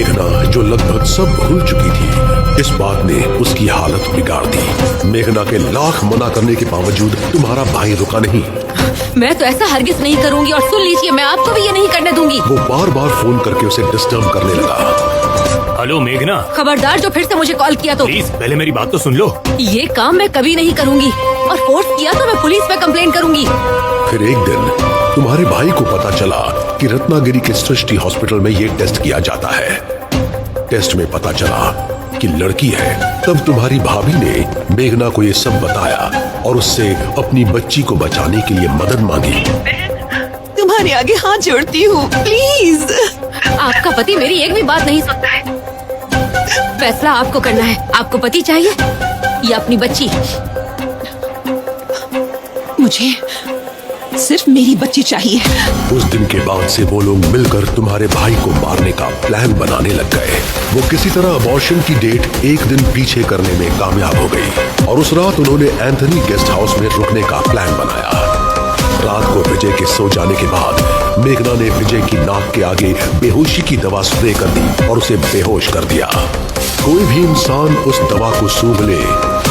मेघना जो लगभग सब भूल चुकी थी, इस बात ने उसकी हालत बिगाड़ दी। मेघना के लाख मना करने के बावजूद तुम्हारा भाई रुका नहीं। मैं तो ऐसा हरगिज नहीं करूंगी, और सुन लीजिए, मैं आपको भी ये नहीं करने दूंगी। वो बार बार फोन करके उसे डिस्टर्ब करने लगा। हेलो मेघना, खबरदार जो फिर से मुझे कॉल किया तो। प्लीज पहले मेरी बात तो सुन लो। ये काम मैं कभी नहीं करूंगी, और फोर्स किया तो मैं पुलिस में कंप्लेन करूंगी। फिर एक दिन तुम्हारे भाई को पता चला कि रत्नागिरी के सृष्टि हॉस्पिटल में ये टेस्ट किया जाता है। टेस्ट में पता चला कि लड़की है। तब तुम्हारी भाभी ने मेघना को ये सब बताया और उससे अपनी बच्ची को बचाने के लिए मदद मांगी। तुम्हारे आगे हाथ जोड़ती हूँ, प्लीज। आपका पति मेरी एक भी बात नहीं सुनता है। फैसला आपको करना है। आपको पति चाहिए या अपनी बच्ची? मुझे सिर्फ मेरी बच्ची चाहिए। उस दिन के बाद से वो लोग मिलकर तुम्हारे भाई को मारने का प्लान बनाने लग गए। वो किसी तरह अबॉर्शन की डेट एक दिन पीछे करने में कामयाब हो गई और उस रात उन्होंने एंथनी गेस्ट हाउस में रुकने का प्लान बनाया। रात को विजय के सो जाने के बाद मेघना ने विजय की नाक के आगे बेहोशी की दवा स्प्रे कर दी और उसे बेहोश कर दिया। कोई भी इंसान उस दवा को सूंघ ले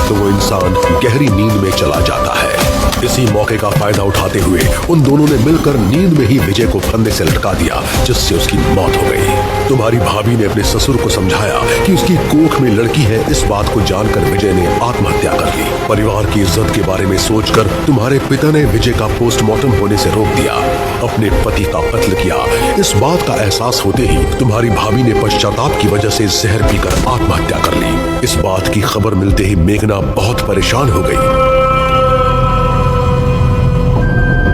तो वो इंसान गहरी नींद में चला जाता है। इसी मौके का फायदा उठाते हुए उन दोनों ने मिलकर नींद में ही विजय को फंदे से लटका दिया, जिससे उसकी मौत हो गई। तुम्हारी भाभी ने अपने ससुर को समझाया कि उसकी कोख में लड़की है। इस बात को जानकर विजय ने आत्महत्या कर ली। परिवार की इज्जत के बारे में सोचकर तुम्हारे पिता ने विजय का पोस्टमार्टम होने से रोक दिया, अपने पति का कत्ल किया। इस बात का एहसास होते ही तुम्हारी भाभी ने पश्चाताप की वजह से जहर पीकर आत्महत्या कर ली। इस बात की खबर मिलते ही मेघना बहुत परेशान हो गई।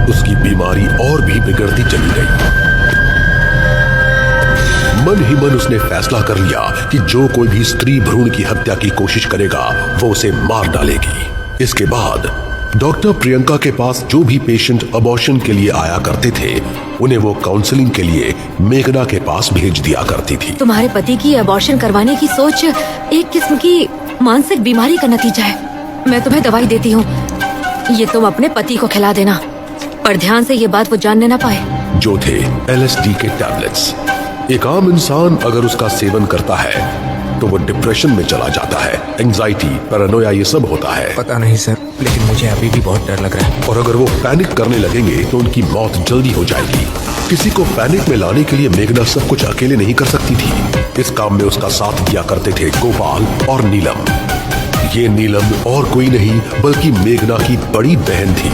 उसकी बीमारी और भी बिगड़ती चली गई। मन ही मन उसने फैसला कर लिया कि जो कोई भी स्त्री भ्रूण की हत्या की कोशिश करेगा वो उसे मार डालेगी। इसके बाद डॉक्टर प्रियंका के पास जो भी पेशेंट अबॉर्शन के लिए आया करते थे, उन्हें वो काउंसलिंग के लिए मेघना के पास भेज दिया करती थी। तुम्हारे पति की अबॉर्शन करवाने की सोच एक किस्म की मानसिक बीमारी का नतीजा है। मैं तुम्हें दवाई देती हूँ, ये तुम अपने पति को खिला देना, पर ध्यान से ये बात वो जानने ना पाए। जो थे LSD के टैबलेट्स। एक आम इंसान अगर उसका सेवन करता है तो वो डिप्रेशन में चला जाता है। एंजाइटी, पैरानोया, ये सब होता है। पता नहीं सर, लेकिन मुझे अभी भी बहुत डर लग रहा है। और अगर वो पैनिक करने लगेंगे तो उनकी मौत जल्दी हो जाएगी। किसी को पैनिक में लाने के लिए मेघना सब कुछ अकेले नहीं कर सकती थी। इस काम में उसका साथ दिया करते थे गोपाल और नीलम। ये नीलम और कोई नहीं बल्कि मेघना की बड़ी बहन थी।